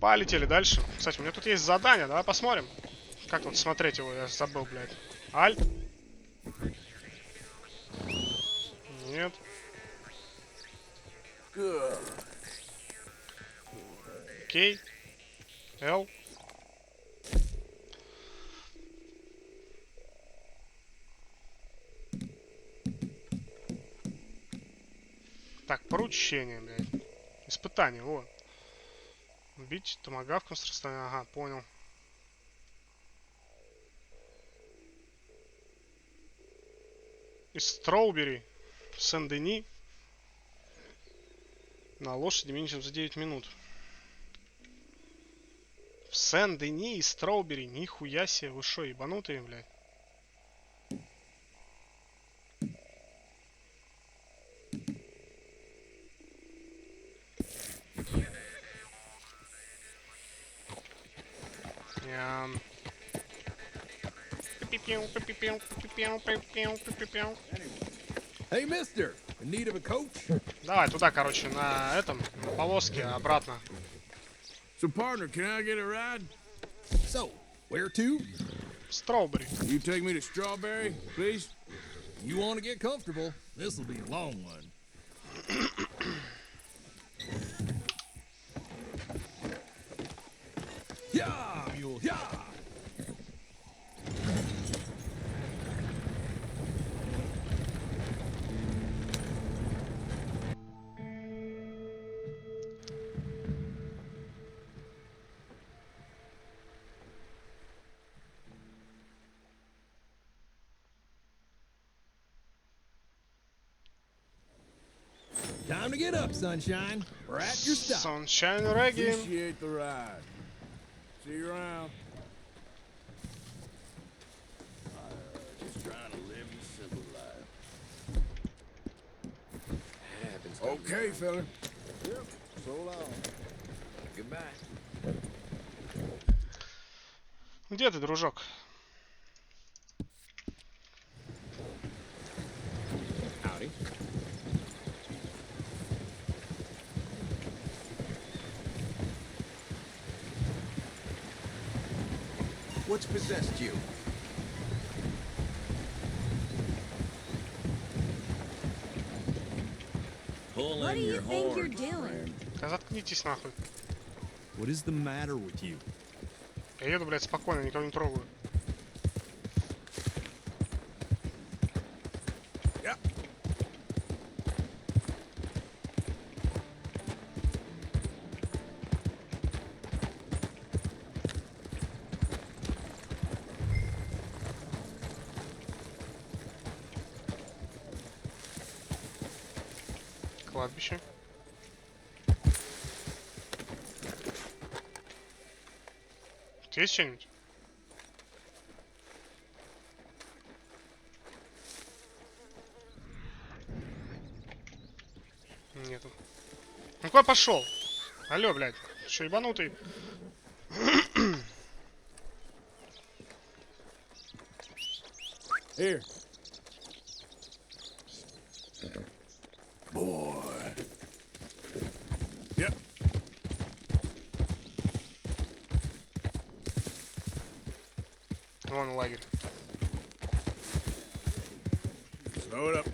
Полетели дальше. Кстати, у меня тут есть задание. Давай посмотрим. Как тут смотреть его? Я забыл, блядь. Альт? Нет. Окей. Л. Так, поручение, блядь. Испытание, вот. Убить томагавком с расстояния. Ага, понял. Из Строубери в Сен-Дени на лошади меньше, чем за 9 минут. В Сен-Дени и Строубери. Нихуя себе. Вы шо, ебанутые, блядь? Hey, mister, in need of a coach? Давай туда, короче, на этом, на повозке, обратно. So, partner, can I get a ride? So, where to? Строубери. You take me to Strawberry, please? You want to get comfortable? This'll be a long one. Yeah, mule, yeah! Time to get up, sunshine. We're at your stop. Sunshine Reggae. Appreciate the ride. See you around. Just trying to live a simple life. Okay, fella. Yep. So long. Goodbye. Где ты, дружок? Howdy. What's possessed you? What do you think you're doing? Да заткнитесь нахуй. What is the matter with you? Я еду, блядь, спокойно, никого не трогаю. Yeah. Кладбище. Тут есть что-нибудь? Нету. Ну куда пошел? Алло, блядь. Что, ебанутый? Here. Boy. Yep. Вон лагерь. Slow it up.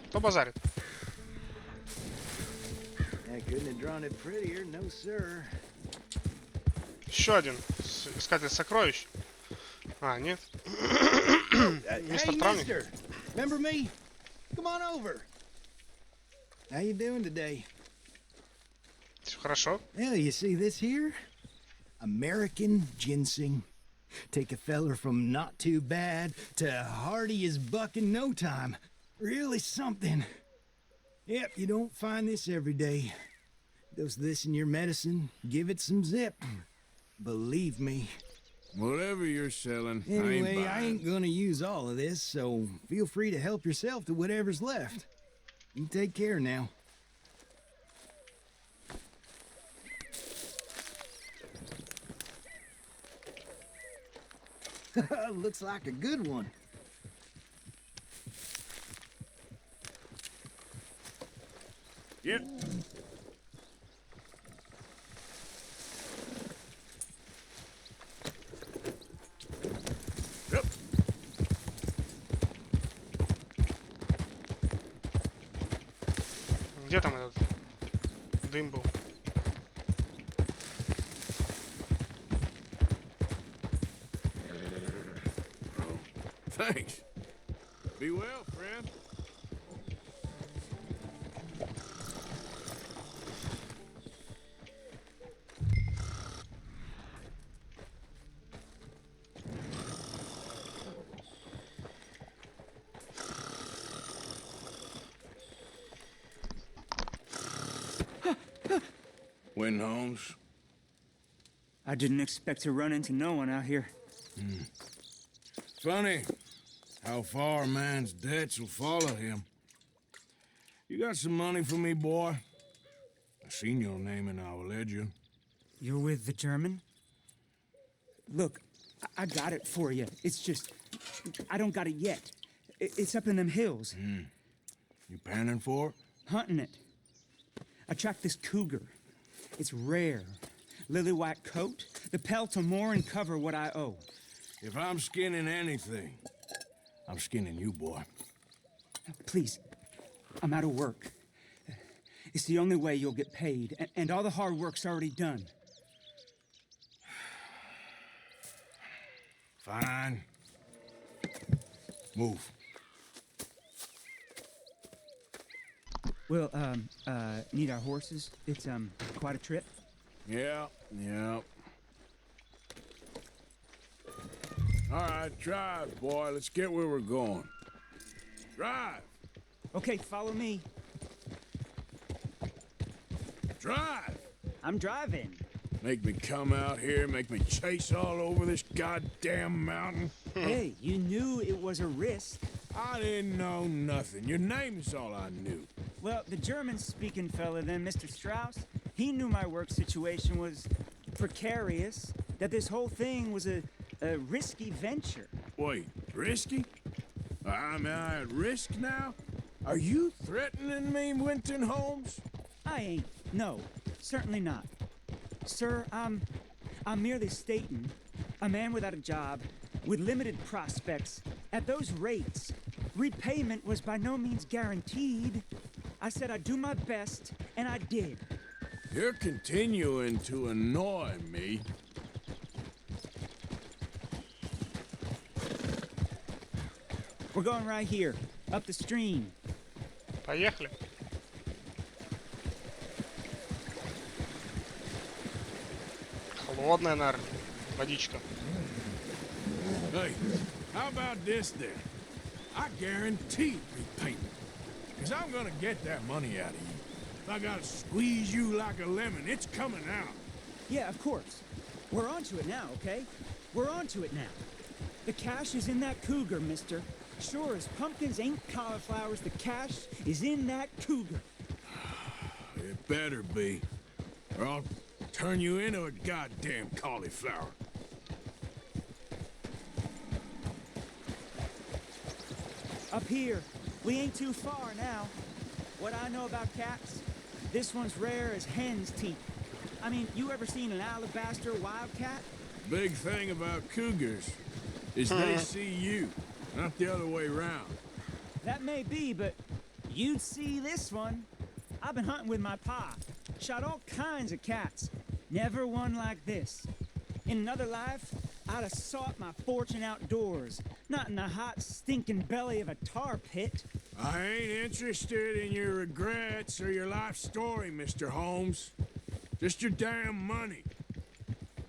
Кто базарит? I couldn't have drawn it prettier, no sir. Еще один. Искатель сокровищ. А, нет. Мистер Hey, Травник. mister! Remember me? Come on over. How you doing today? Все хорошо. Well, you see this here? American ginseng. Take a feller from not too bad to hardy as buck in no time. Really something. Yep, you don't find this every day. Dose this in your medicine, give it some zip. Believe me. Whatever you're selling, Anyway, I I ain't gonna use all of this, so feel free to help yourself to whatever's left. You take care now. Looks like a good one. Yep. Yep. Где там этот дым был? Thanks. Be well, friend. Win, Holmes. I didn't expect to run into no one out here. Funny how far a man's debts will follow him. You got some money for me, boy? I seen your name in our ledger. You're with the German? Look, I got it for you. It's just, I don't got it yet. It's up in them hills. You panning for it? Hunting it. I tracked this cougar. It's rare. Lily white coat, the pelt will more and cover what I owe. If I'm skinning anything, I'm skinning you, boy. Please, I'm out of work. It's the only way you'll get paid, and all the hard work's already done. Fine. Move. Well, need our horses? It's, quite a trip. Yeah. All right, drive, boy. Let's get where we're going. Drive! Okay, follow me. Drive! I'm driving. Make me come out here, make me chase all over this goddamn mountain. Hey, you knew it was a risk. I didn't know nothing. Your name's all I knew. Well, the German-speaking fella then, Mr. Strauss, he knew my work situation was precarious, that this whole thing was a risky venture. Wait, risky? Am I at risk now? Are you threatening me, Winton Holmes? I ain't. No, certainly not. Sir, I'm merely stating, a man without a job, with limited prospects, at those rates, repayment was by no means guaranteed. I said I'd do my best, and I did. You're continuing to annoy me. We're going right here, up the stream. Поехали. Холодная, наверное, водичка. Hey, how about this then? I guarantee repayment. Because I'm gonna get that money out of you. If I gotta squeeze you like a lemon, it's coming out. Yeah, of course. We're onto it now, okay? We're onto it now. The cash is in that cougar, mister. Sure as pumpkins ain't cauliflowers, the cash is in that cougar. It better be, or I'll turn you into a goddamn cauliflower. Up here, we ain't too far now. What I know about cats, this one's rare as hen's teeth. I mean, you ever seen an alabaster wildcat? Big thing about cougars is they see you, not the other way around. That may be, but you'd see this one. I've been hunting with my pa. Shot all kinds of cats. Never one like this. In another life, I'd have sought my fortune outdoors, not in the hot, stinking belly of a tar pit. I ain't interested in your regrets or your life story, Mr. Holmes. Just your damn money.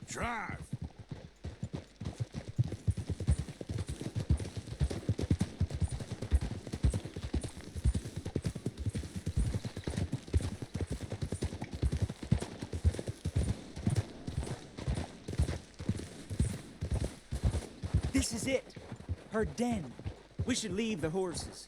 Drive. This is it. Her den. We should leave the horses.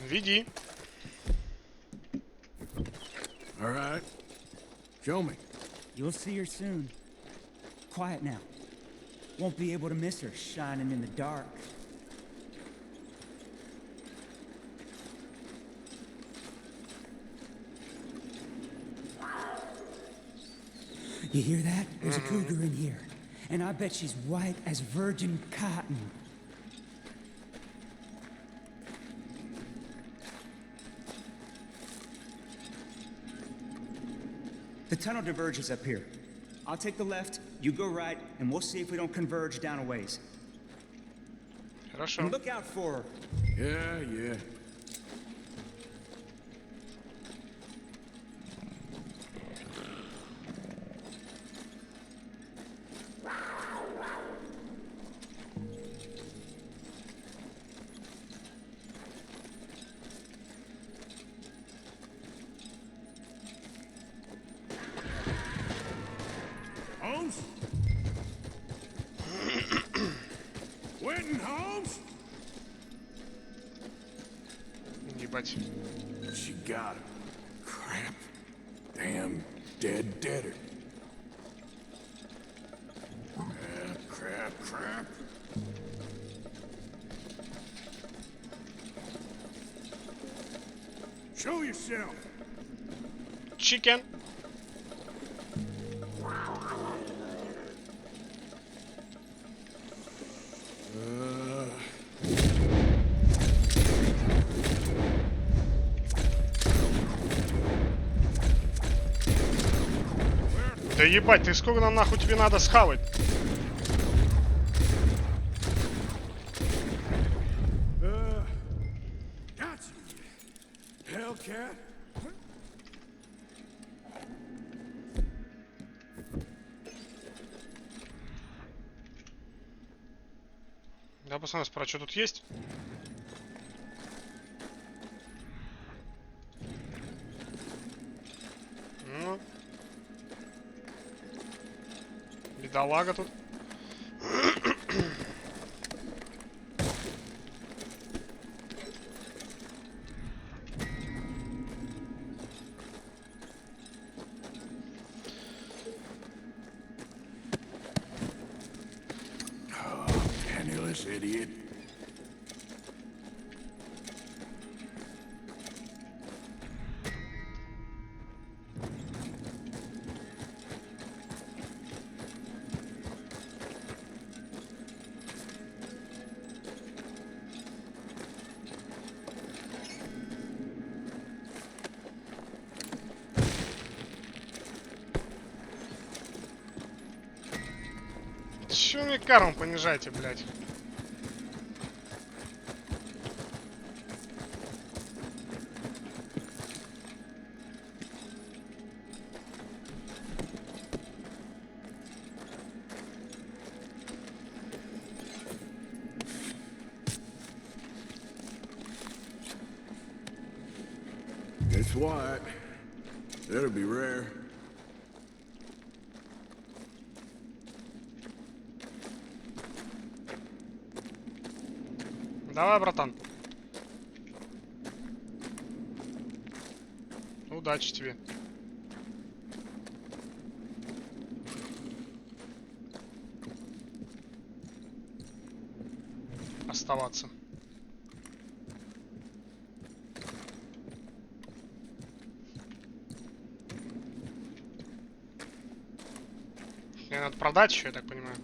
Веди. All right. Show me. You'll see her soon. Quiet now. Won't be able to miss her shining in the dark. You hear that? There's a cougar in here. And I bet she's white as virgin cotton. The tunnel diverges up here. I'll take the left, you go right, and we'll see if we don't converge down a ways. Хорошо. And look out for her. Yeah, yeah. Holmes? Winton Holmes? Ебать. She got him. Crap. Damn deader. Crap. Show yourself. Chicken. Да ебать, ты сколько нам нахуй тебе надо схавать? Got you, Hellcat. Да, пацаны, справа, что тут есть? Ну. Бедолага тут. Penniless idiot. Чё мне карму понижаете, блядь? It's white. That'll be rare. Давай, братан. Удачи тебе. Оставаться. Мне надо продать еще, я так понимаю.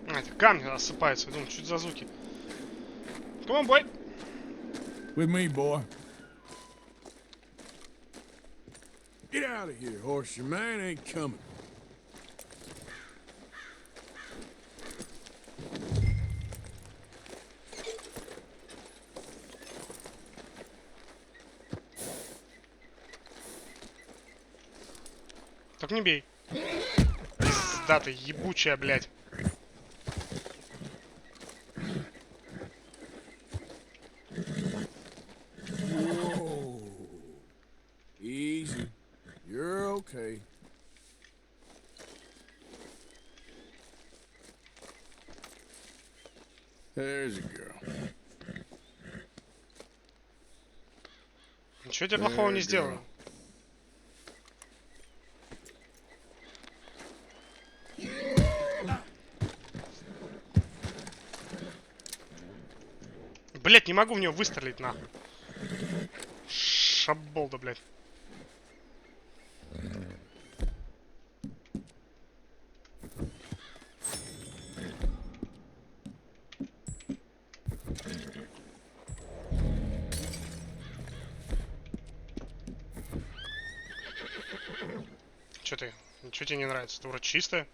А, эти камни осыпаются. Я думаю, что это за звуки? Come on, boy. With me, boy. Get out of here, horse. Your man ain't coming. Только не бей. Пизда ты, ебучая, блядь. okay? There's a girl. Ничего тебе плохого не сделал. Блять, не могу в нее выстрелить, нахуй. Шаболда, блядь. Чё ты? Ничего тебе не нравится? Ты вроде чистая.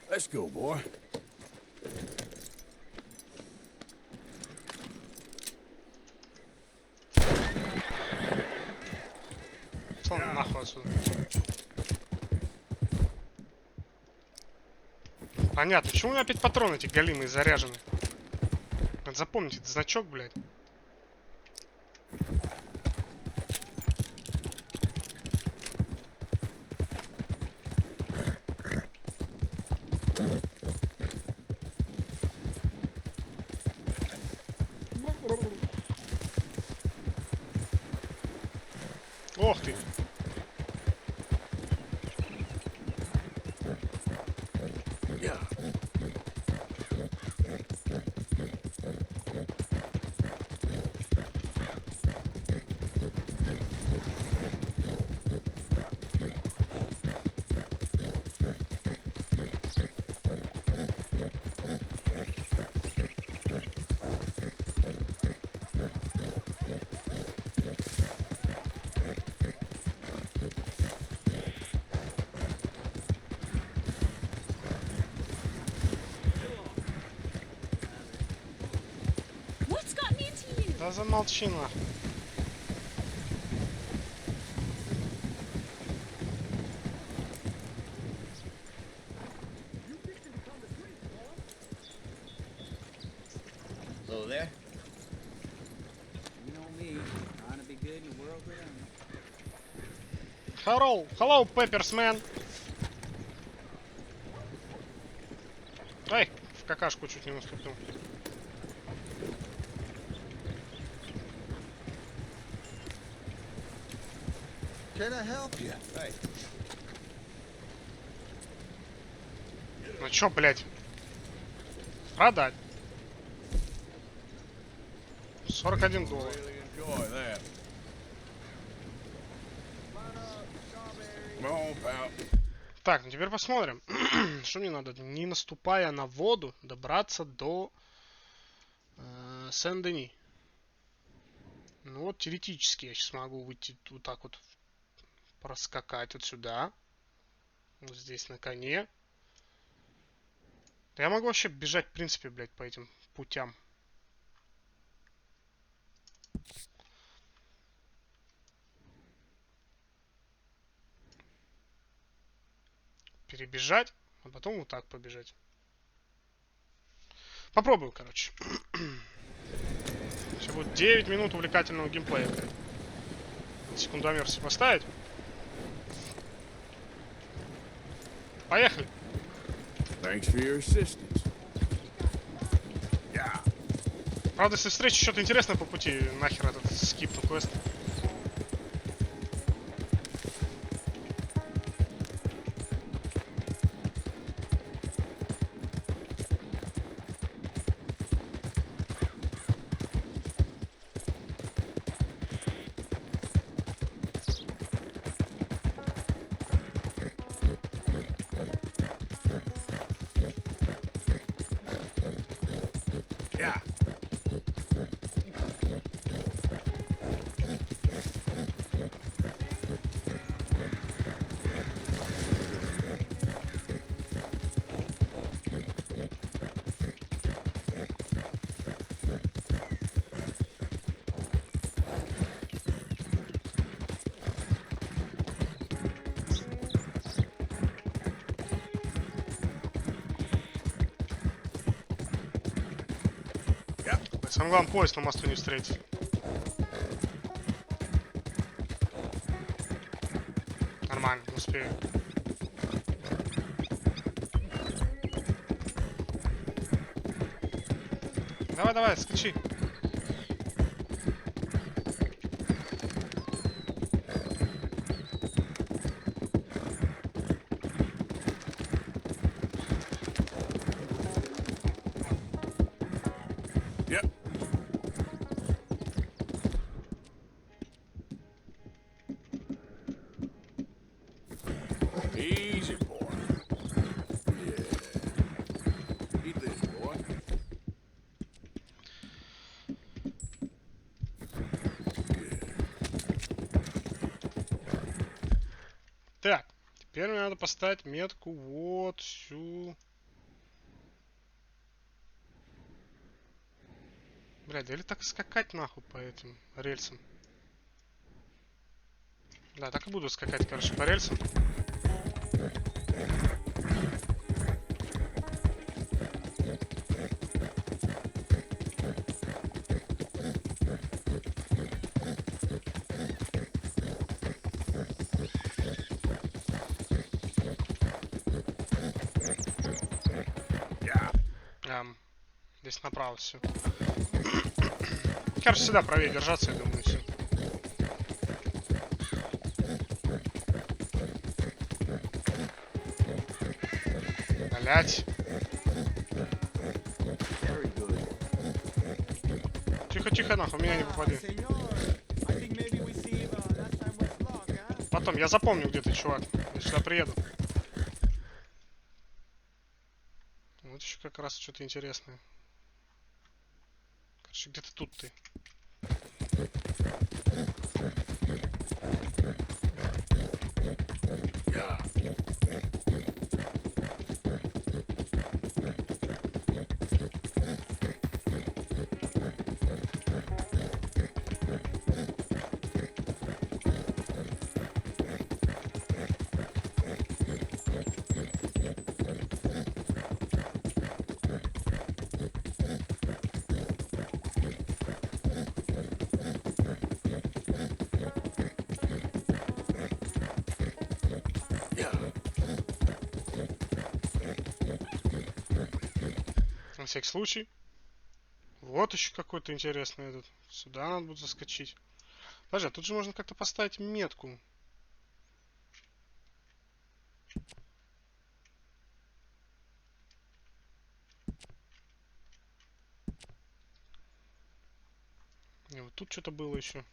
Let's go, boy. Пошла нахуй отсюда. Понятно. Почему у меня опять патроны эти голимые заряжены? Надо запомнить этот значок, блядь. Ох ты. What's gotten into you? Да замолчи нахуй. Hello there. You know me, trying to be good in the world around me. Hello, Peppersman. Ай, в какашку чуть не наступил. Can I help you? Hey. Ну чё, блядь? Продать. $41. Really enjoy that. Come on, pal. Так, ну теперь посмотрим. Что мне надо? Не наступая на воду, добраться до Сен-Дени. Ну вот, теоретически я сейчас могу выйти вот так вот, проскакать вот сюда. Вот здесь на коне. Да я могу вообще бежать, в принципе, блядь, по этим путям. Перебежать, а потом вот так побежать. Попробую, короче. Сейчас будет 9 минут увлекательного геймплея. Секундомер себе поставить. Поехали. Thanks for your assistance. Yeah. Правда, если встречу что-то интересное по пути, нахер этот скипну квест. Yeah. Самое главное, поезд на мосту не встретить. Нормально, успею. Давай, давай, скачи. Yep. Easy, boy. Yeah. Eat this, boy. Так, теперь мне надо поставить метку вот сюда. Бля, да или так скакать нахуй по этим рельсам? Да, так и буду скакать, короче, по рельсам. Здесь направо все. Короче, всегда правее держаться, я думаю, все. Блять. Тихо, тихо, нахуй, меня не попади. Потом, я запомню, где ты, чувак. Я сюда приеду. Вот еще как раз что-то интересное. Короче, где-то тут ты. На всякий случай. Вот еще какой-то интересный этот. Сюда надо будет заскочить. Подожди, а тут же можно как-то поставить метку. И вот тут что-то было еще.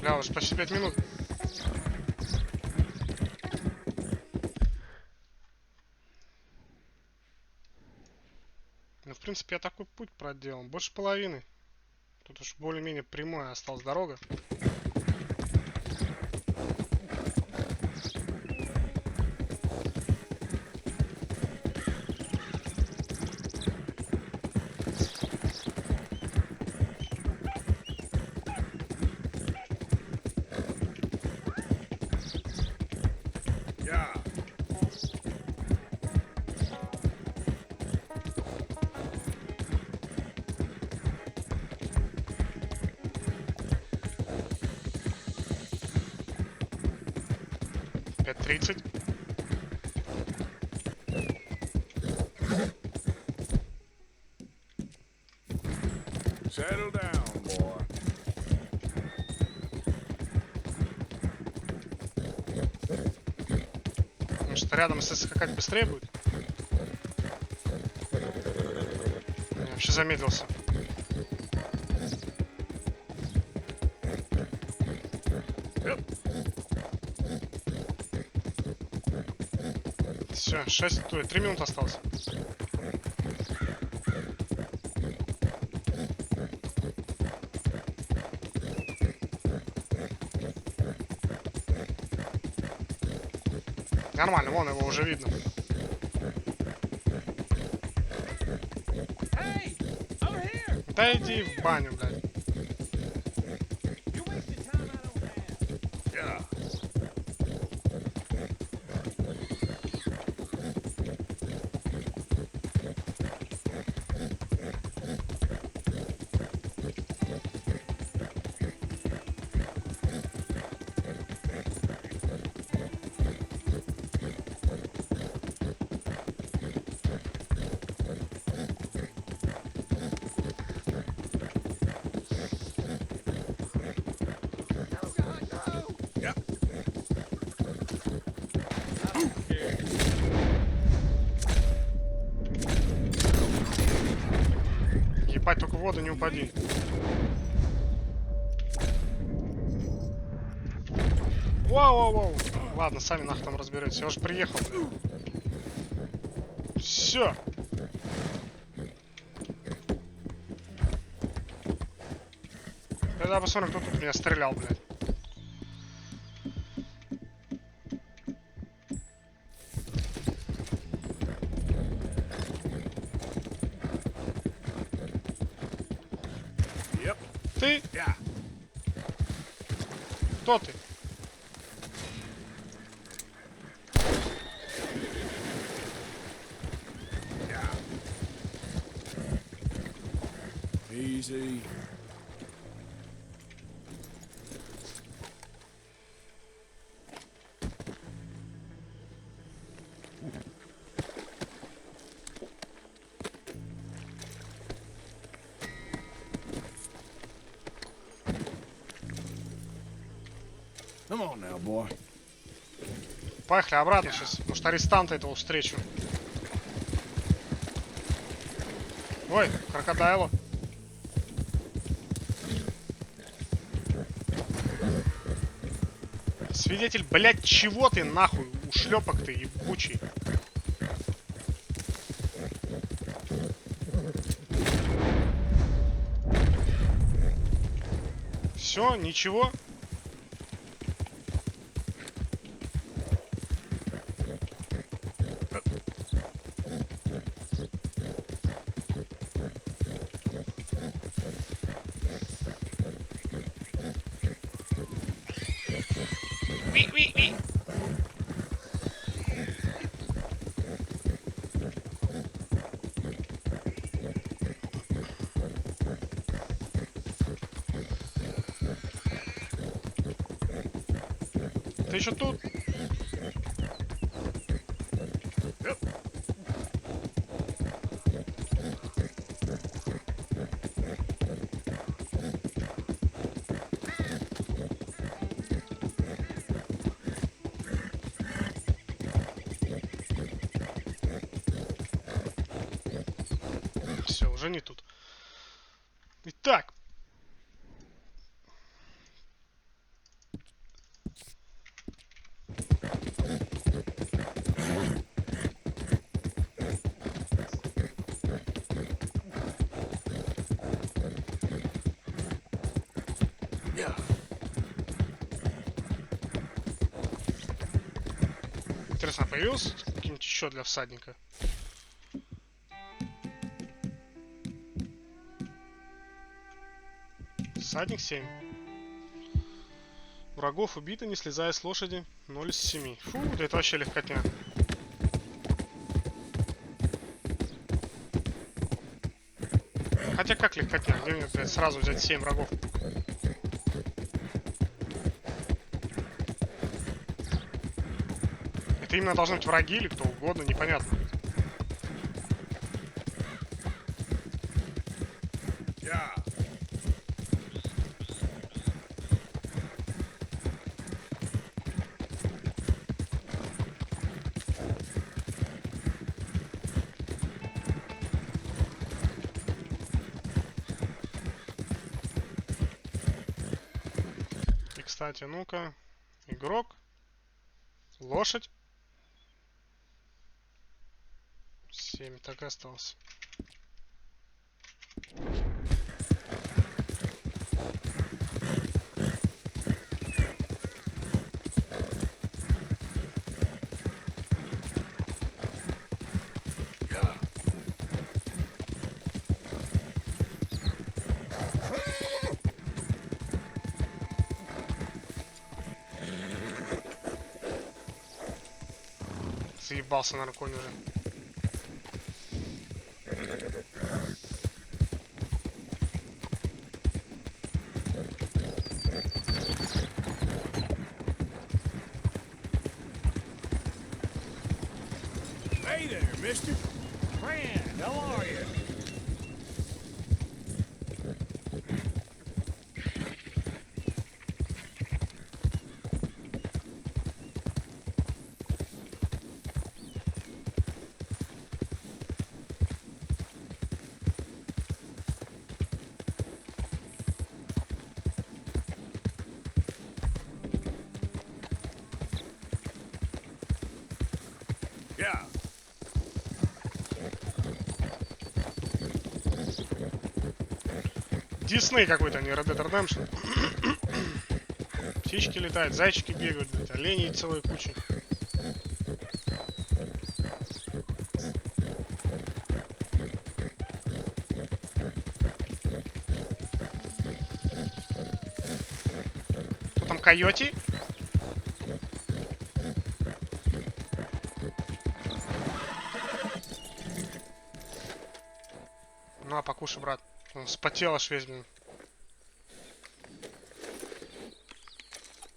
Бля, уже почти 5 минут. Ну, в принципе, я такой путь проделал. Больше половины. Тут уж более-менее прямая осталась дорога. Опять 30. Settle down, boy. Может, рядом, если скакать быстрее будет? Я вообще замедлился. Все, 3 минуты осталось. Нормально, вон его уже видно. Hey, over here. Да иди в баню, блядь. You're wasting time I don't have. Yeah. Yep. Ебать, только в воду не упади. Воу-воу-воу. Ладно, сами нахуй там разберетесь. Я уже приехал. Все. Тогда посмотрим, кто тут меня стрелял, блядь. Yep. Ты? Yeah. Кто ты? Yeah. Easy. Come on now, boy. Поехали обратно сейчас. Может, арестанта этого встречу. Ой, крокодайло. Свидетель, блядь, чего ты нахуй? Ушлепок ты ебучий. Все, ничего. Ви. Ты еще тут? Все, уже не тут. Итак. Интересно, появился каким-нибудь еще для всадника? Всадник 7. Врагов убито, не слезая с лошади. 0 из 7. Фу, да это вообще легкотня. Хотя как легкотня? Где мне, блядь, сразу взять 7 врагов? Это именно должны быть враги или кто угодно, непонятно. Yeah. И, кстати, ну-ка. Игрок. Лошадь. 7 так и осталось. Заебался, наверное, конь уже. Hey there, mister. Friend, how are you? Yeah. Дисней какой-то, не Red Dead Redemption. Птички летают, зайчики бегают, блядь, оленей целой кучей. Кто там, койоти? Ну, а покушай, брат. Он вспотел аж весь, блин.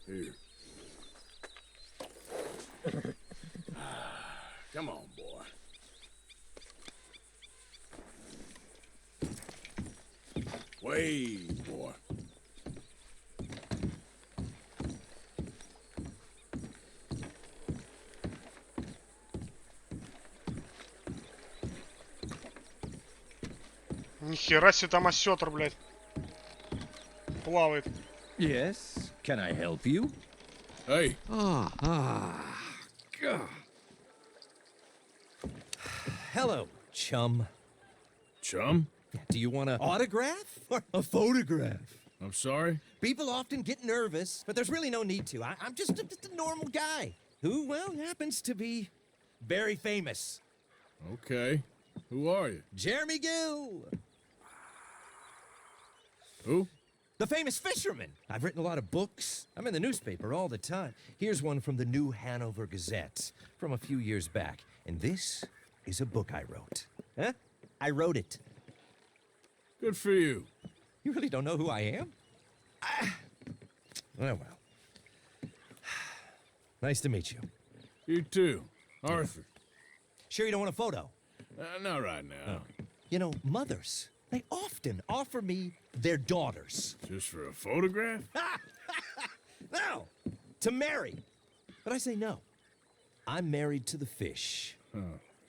Here. Come on, boy. Wait, boy. Нихера себе там осетр, блядь. Плавает. Yes, can I help you? Hey, Hello, chum. chum. Do you want an autograph or a photograph? I'm sorry. People often get nervous, but there's really no need to. I'm just a normal guy who, well, happens to be very famous. Okay. Who are you? Jeremy Gill, Who? the famous fisherman. I've written a lot of books. I'm in the newspaper all the time. Here's one from the New Hanover Gazette from a few years back. And this is a book I wrote. Huh? I wrote it. Good for you. You really don't know who I am? Oh, well. Nice to meet you. You too. Arthur. Sure you don't want a photo? Not right now. You know, mothers, they often offer me their daughters. Just for a photograph? No, to marry. But I say no. I'm married to the fish.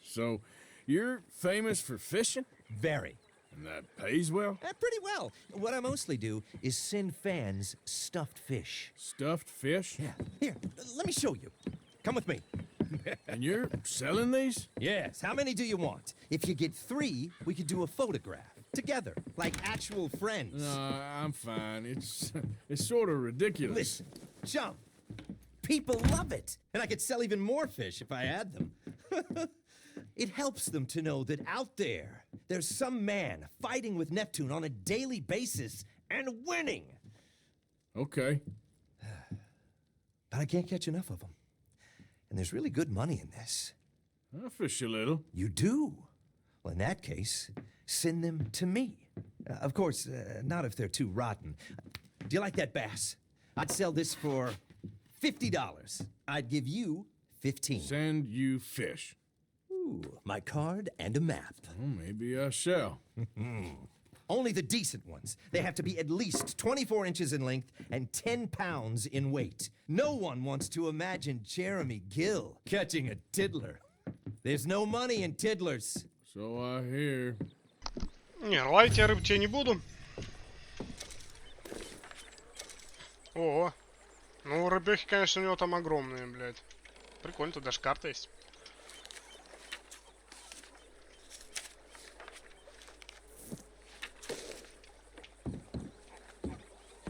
So, you're famous for fishing? Very. And that pays well? Pretty well. What I mostly do is send fans stuffed fish. Stuffed fish? Yeah. Here, let me show you. Come with me. And you're selling these? Yes. How many do you want? If you get 3, we could do a photograph. Together, like actual friends. No, I'm fine. It's sort of ridiculous. Listen, chum. People love it. And I could sell even more fish if I had them. It helps them to know that out there, there's some man fighting with Neptune on a daily basis and winning. Okay. But I can't catch enough of them. And there's really good money in this. I'll fish a little. You do? Well, in that case, send them to me. Of course, not if they're too rotten. Do you like that bass? I'd sell this for $50. I'd give you 15. Send you fish. Ooh, my card and a map. Well, maybe I shall. Only the decent ones. They have to be at least 24 inches in length and 10 pounds in weight. No one wants to imagine Jeremy Gill catching a tiddler. There's no money in tiddlers. So I hear. Не, ловить я рыбу тебе не буду. Ого. Ну, рыбехи, конечно, у него там огромные, блядь. Прикольно, тут даже карта есть.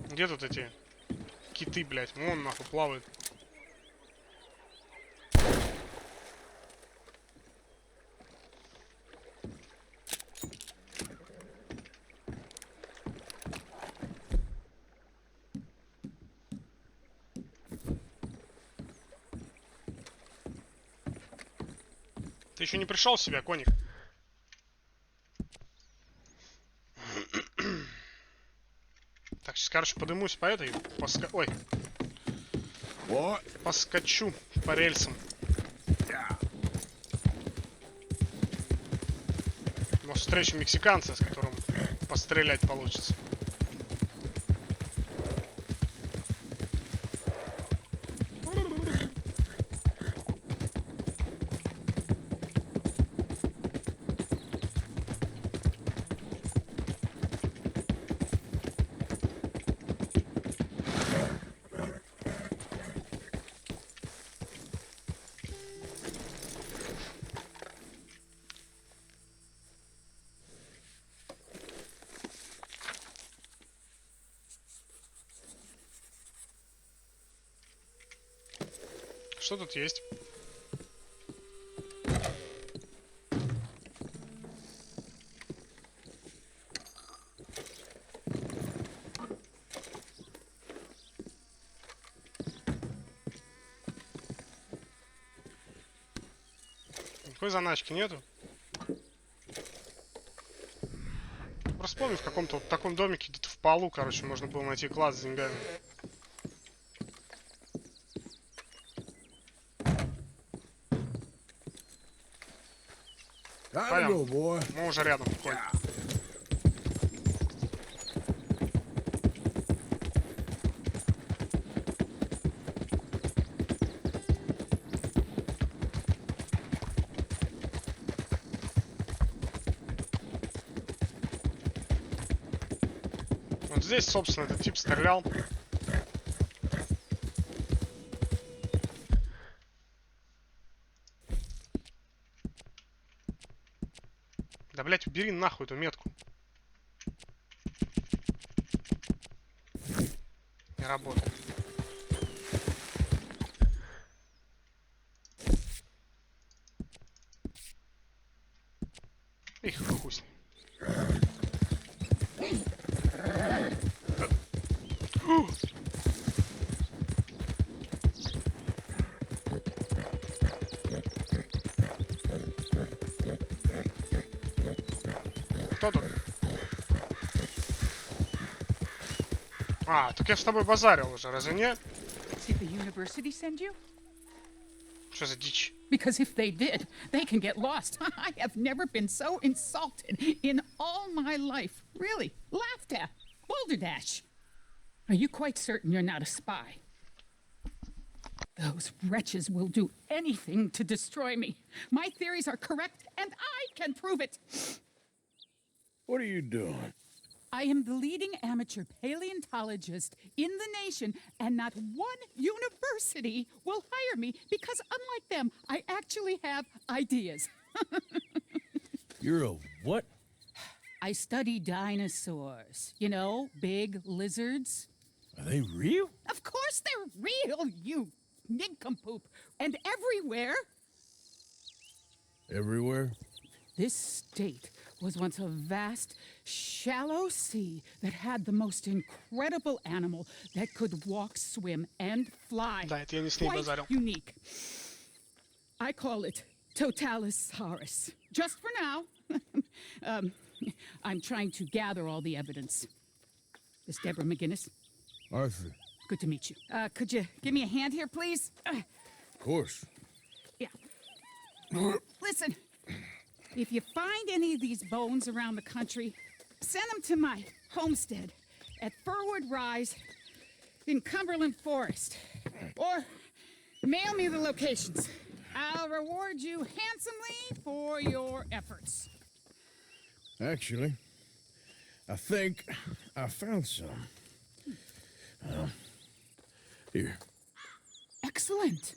Где тут эти киты, блядь? Вон нахуй плавают. Ты еще не пришел в себя, коник? Так, сейчас, короче, подымусь по этой... Ой. What? Поскочу по рельсам. Может, встречу мексиканца, с которым пострелять получится. Что тут есть? Никакой заначки нету. Просто помню, в каком-то вот таком домике где-то в полу, короче, можно было найти клад с деньгами. Gotta go, boy. Мы уже рядом, конь. Вот здесь, собственно, этот тип стрелял. Да, блять, убери нахуй эту метку. Не работает. Их хуй с ним. Кто тут? А, так я с тобой базарил уже, разве нет? Did the university send you? Что за дичь? Because if they did, they can get lost. I have never been so insulted in all my life. Really, laughed at. Balderdash. Are you quite certain you're not a spy? Those wretches will do anything to destroy me. My theories are correct, and I can prove it. What are you doing? I am the leading amateur paleontologist in the nation, and not one university will hire me because, unlike them, I actually have ideas. You're a what? I study dinosaurs. You know, big lizards. Are they real? Of course they're real, you nincompoop. And everywhere. Everywhere? This state was once a vast, shallow sea that had the most incredible animal that could walk, swim, and fly. Да, это я не с ней Quite базарил. unique. I call it Totalisaurus. Just for now. I'm trying to gather all the evidence. This Deborah McGinnis. Arthur. Good to meet you. Could you give me a hand here, please? Of course. Yeah. Listen, if you find any of these bones around the country, send them to my homestead at Furwood Rise in Cumberland Forest. Or mail me the locations. I'll reward you handsomely for your efforts. Actually, I think I found some. Here. Excellent.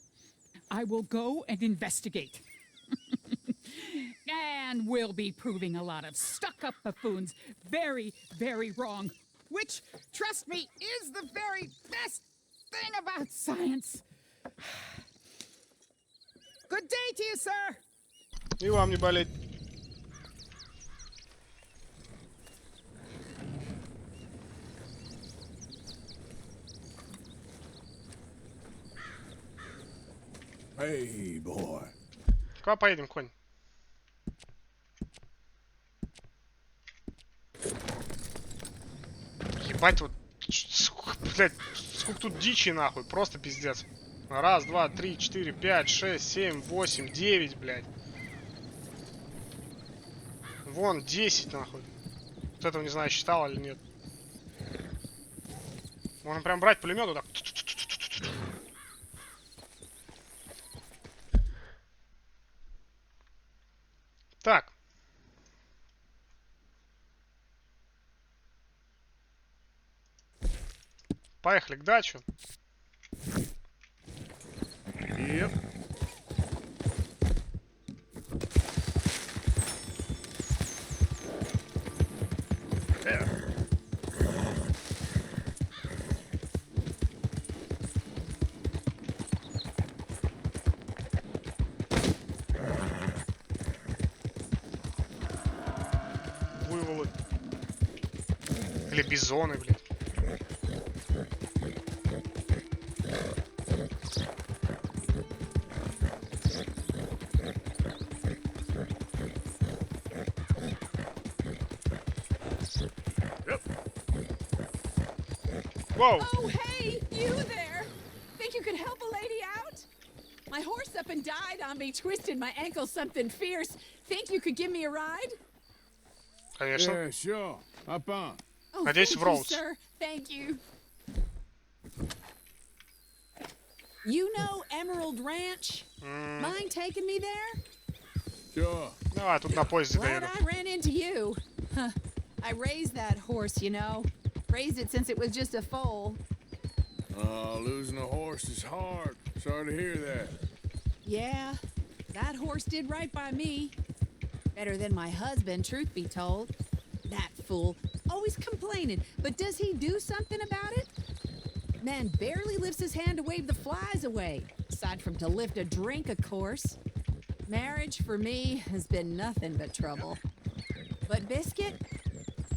I will go and investigate. And we'll be proving a lot of stuck-up buffoons very, very wrong. Which, trust me, is the very best thing about science. Good day to you, sir. И вам не болеть. Hey, boy. Куда поедем, конь? Ебать, вот, блядь, сколько тут дичи, нахуй, просто пиздец. Раз, два, три, четыре, пять, шесть, семь, восемь, 9, блядь. Вон, 10, нахуй. Вот этого, не знаю, считал или нет. Можно прям брать пулемет вот так. Так. Поехали к дачу. Yep. Буйволы. Или бизоны, блядь. Whoa! Oh, hey, you there! Think you could help a lady out? My horse up and died on me, twisted my ankle something fierce. Think you could give me a ride? Конечно. Yeah, sure. Hop on. Oh, Надеюсь, thank в you, Роудс. sir. Thank you. You know Emerald Ranch? Mind taking me there? Sure. Давай, тут на поезде Glad доеду. I ran into you. Huh. I raised that horse, you know. Raised it since it was just a foal. Losing a horse is hard. Sorry to hear that. Yeah, that horse did right by me. Better than my husband, truth be told. That fool, always complaining, but does he do something about it? Man barely lifts his hand to wave the flies away, aside from to lift a drink, of course. Marriage, for me, has been nothing but trouble. But Biscuit,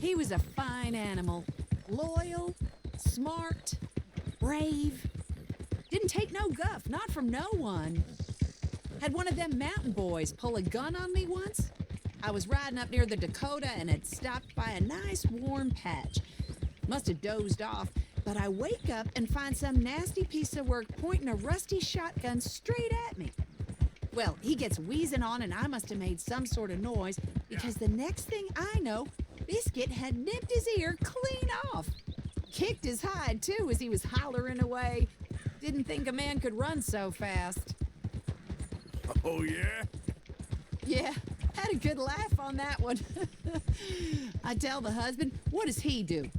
he was a fine animal. Loyal, smart, brave. Didn't take no guff, not from no one. Had one of them mountain boys pull a gun on me once. I was riding up near the Dakota and had stopped by a nice warm patch. Must have dozed off, but I wake up and find some nasty piece of work pointing a rusty shotgun straight at me. Well, he gets wheezing on and I must have made some sort of noise because the next thing I know, Biscuit had nipped his ear clean off. Kicked his hide, too, as he was hollering away. Didn't think a man could run so fast. Oh, yeah? Yeah, had a good laugh on that one. I tell the husband, what does he do?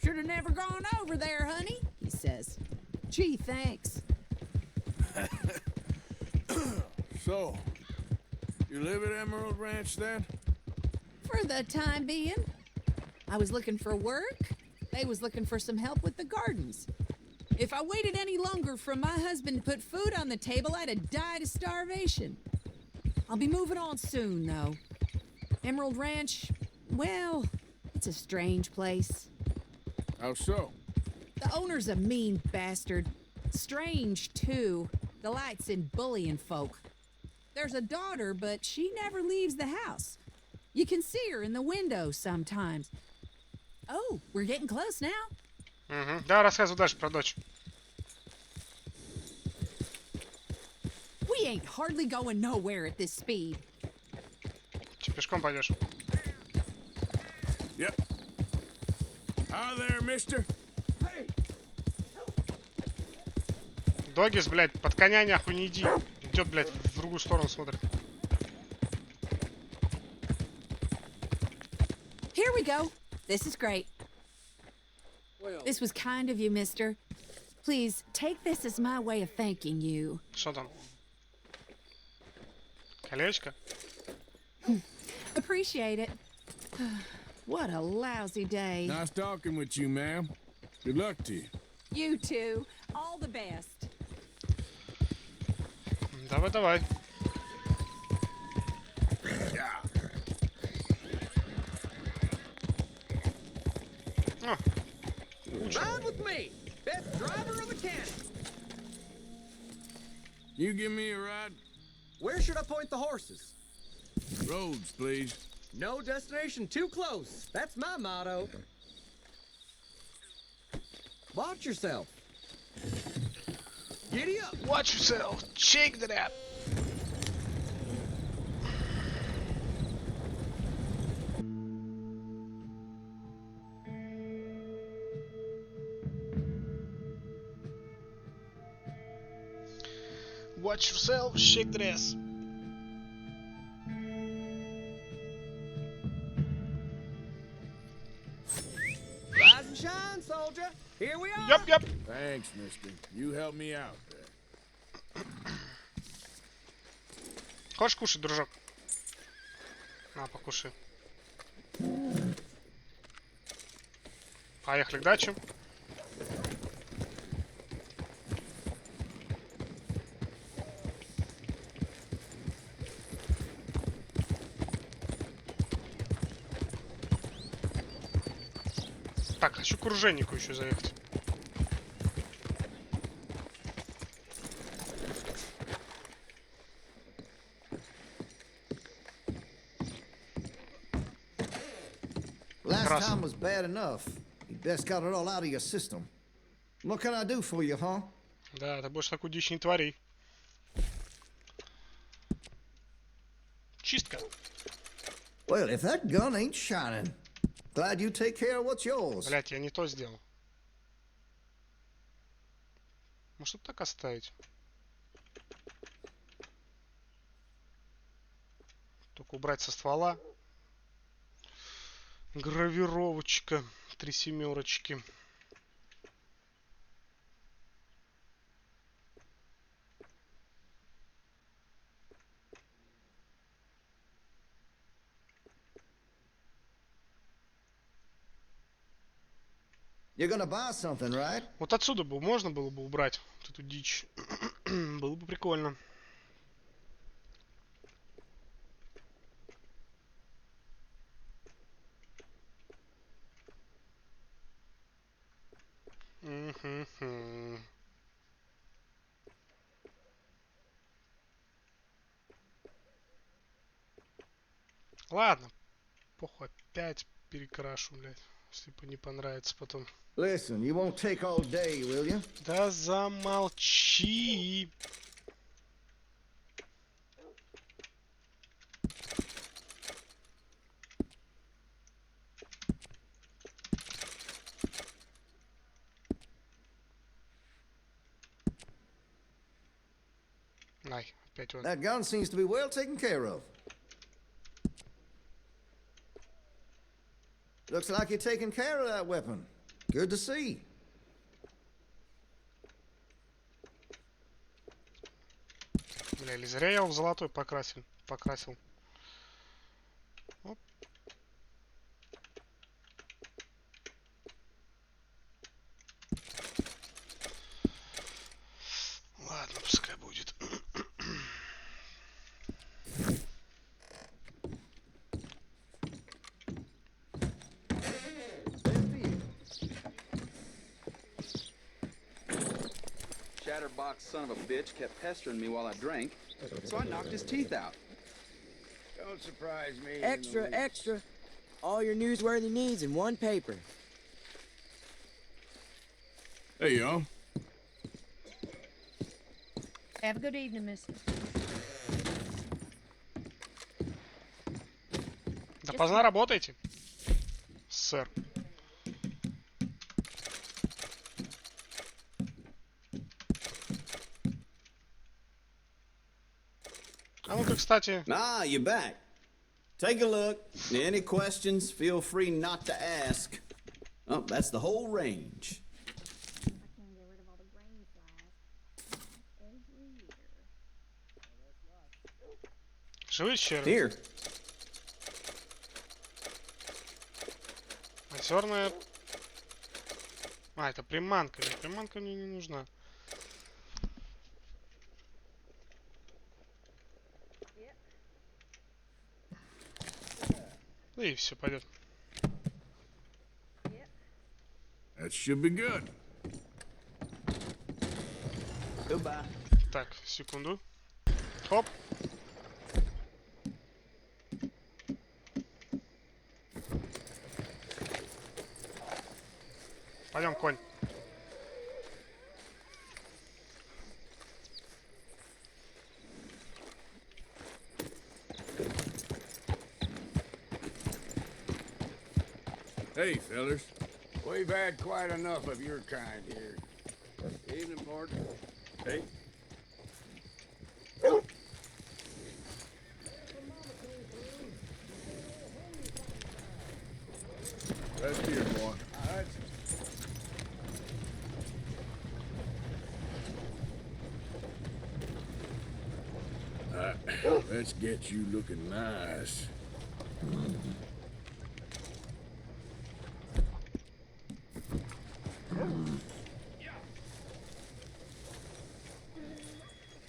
Should have never gone over there, honey, he says. Gee, thanks. So, you live at Emerald Ranch then? For the time being. I was looking for work. They was looking for some help with the gardens. If I waited any longer for my husband to put food on the table, I'd have died of starvation. I'll be moving on soon, though. Emerald Ranch, well, it's a strange place. How so? The owner's a mean bastard. Strange, too. Delights in bullying folk. There's a daughter, but she never leaves the house. You can see her in the window sometimes. Oh, we're getting close now. Угу. Да, рассказывай дальше про дочь. We ain't hardly going nowhere at this speed. Че, пешком пойдешь? Yep. Hi there, mister. Догис, блядь, под коня нахуй не иди. Идет, блядь, в другую сторону смотрит. Here we go. This is great. This was kind of you, mister. Please, take this as my way of thanking you. Что там? Колечко? Appreciate it. What a lousy day. Nice talking with you, ma'am. Good luck to you. You too. All the best. Давай, давай. А, Ride with me! Best driver of the canyon! You give me a ride? Where should I point the horses? Roads, please. No destination too close. That's my motto. Watch yourself. Giddy up. Watch yourself. Shake that app. Watch yourself. Shake that ass. Rise and shine, soldier. Here we are. Yep. Thanks, mister. You helped me out there. Хочешь кушать, дружок? На, покушай. Поехали к даче. Так, хочу к оружейнику еще заехать. Last time was bad enough. You best got it all out of your system. What can I do for you, huh? Да, ты больше такую дичь не твори. Чистка. Well, if that gun ain't shining, glad you take care of what's yours. Блять, я не то сделал. Может, вот так оставить? Только убрать со ствола. Гравировочка. 3 семерочки. You're gonna buy something, right? Вот отсюда бы можно было бы убрать вот эту дичь. Было бы прикольно. Ладно, похуй, опять перекрашу, блядь. Если бы не понравится потом. Listen, you won't take all day, will you? Да замолчи. Ай, опять он. That gun seems to be well taken care of. Looks like you're taking care of that weapon. Good to see. Бля, или зря я его в золотой покрасил. Оп. Ладно, пускай будет. Chatterbox son of a bitch kept pestering me while I drank, so I knocked his teeth out. Don't surprise me. Extra, extra. All your newsworthy needs in one paper. There you go. Have a good evening, mister. Допоздна работаете, сэр? А ну-ка, кстати... Ah, you're back. Take a look. Any questions, feel free not to ask. Oh, that's the whole range. Живые черви. Here. Озерная... А, это приманка. Приманка мне не нужна. Да и все, пойдет. That should be good. Goodbye. Так, секунду. Хоп. Пойдем, конь. Hey, fellas. We've had quite enough of your kind here. Evening, partner. Hey. Rest here, boy. All right. Let's get you looking nice.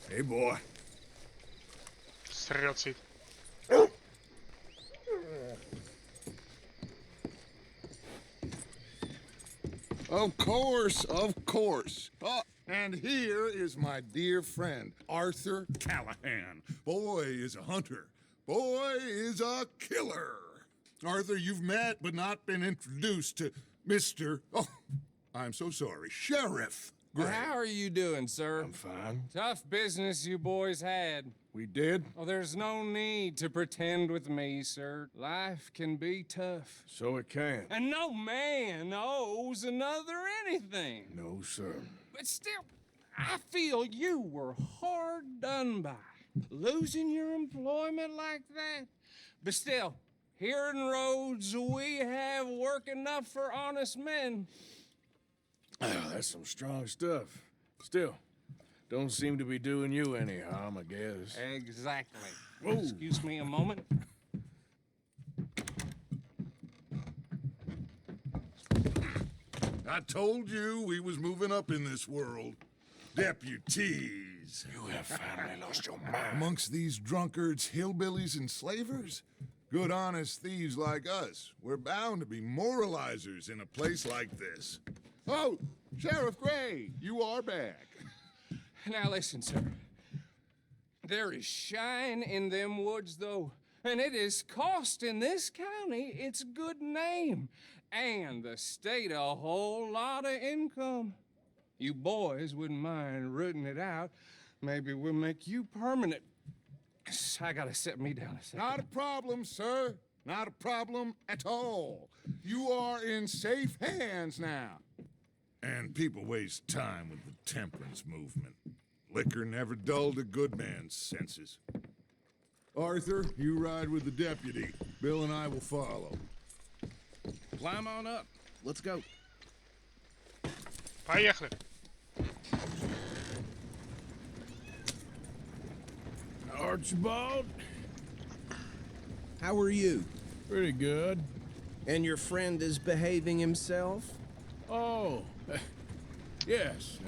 Hey, boy. Срется. Of course, of course. And here is my dear friend, Arthur Callahan. Boy is a hunter. Boy is a killer. Arthur, you've met but not been introduced to Mr. Oh, I'm so sorry, Sheriff Gray. How are you doing, sir? I'm fine. Tough business you boys had. We did? Oh, there's no need to pretend with me, sir. Life can be tough. So it can. And no man owes another anything. No, sir. But still, I feel you were hard done by. Losing your employment like that. But still, here in Rhodes, we have work enough for honest men. That's some strong stuff. Still, don't seem to be doing you any harm, I guess. Exactly. Whoa. Excuse me a moment. I told you we was moving up in this world. Deputies. You have finally lost your mind. Amongst these drunkards, hillbillies, and slavers? Good, honest thieves like us. We're bound to be moralizers in a place like this. Oh, Sheriff Gray, you are back. Now listen, sir. There is shine in them woods, though, and it is costing this county its good name and the state a whole lot of income. You boys wouldn't mind rooting it out. Maybe we'll make you permanent. I gotta sit me down a second. Not a problem, sir. Not a problem at all. You are in safe hands now. And people waste time with the temperance movement. Liquor never dulled a good man's senses. Arthur, you ride with the deputy. Bill and I will follow. Climb on up. Let's go. Поехали. Archibald? How are you? Pretty good. And your friend is behaving himself? Oh, yes.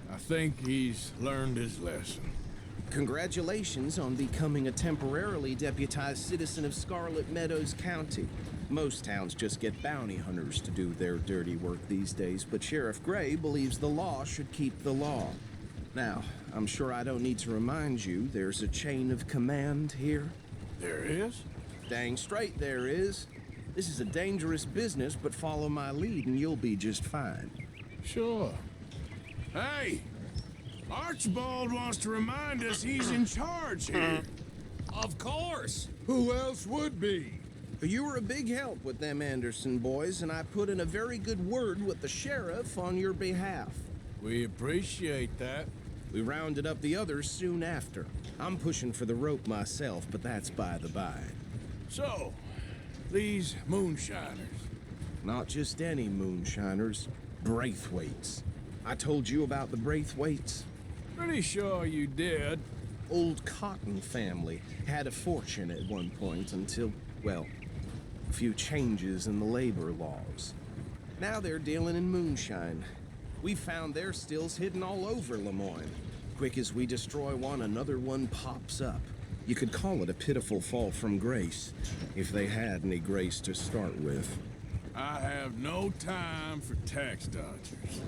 I think he's learned his lesson. Congratulations on becoming a temporarily deputized citizen of Scarlet Meadows County. Most towns just get bounty hunters to do their dirty work these days, but Sheriff Gray believes the law should keep the law. Now, I'm sure I don't need to remind you there's a chain of command here. There is? Dang straight there is. This is a dangerous business, but follow my lead and you'll be just fine. Sure. Hey! Archibald wants to remind us he's in charge here. Of course. Who else would be? You were a big help with them Anderson boys, and I put in a very good word with the sheriff on your behalf. We appreciate that. We rounded up the others soon after. I'm pushing for the rope myself, but that's by the by. So, these moonshiners. Not just any moonshiners, Braithwaites. I told you about the Braithwaites? Pretty sure you did. Old Cotton family had a fortune at one point until, well, a few changes in the labor laws. Now they're dealing in moonshine. We found their stills hidden all over Lemoyne. Quick as we destroy one, another one pops up. You could call it a pitiful fall from grace, if they had any grace to start with. I have no time for tax dodgers.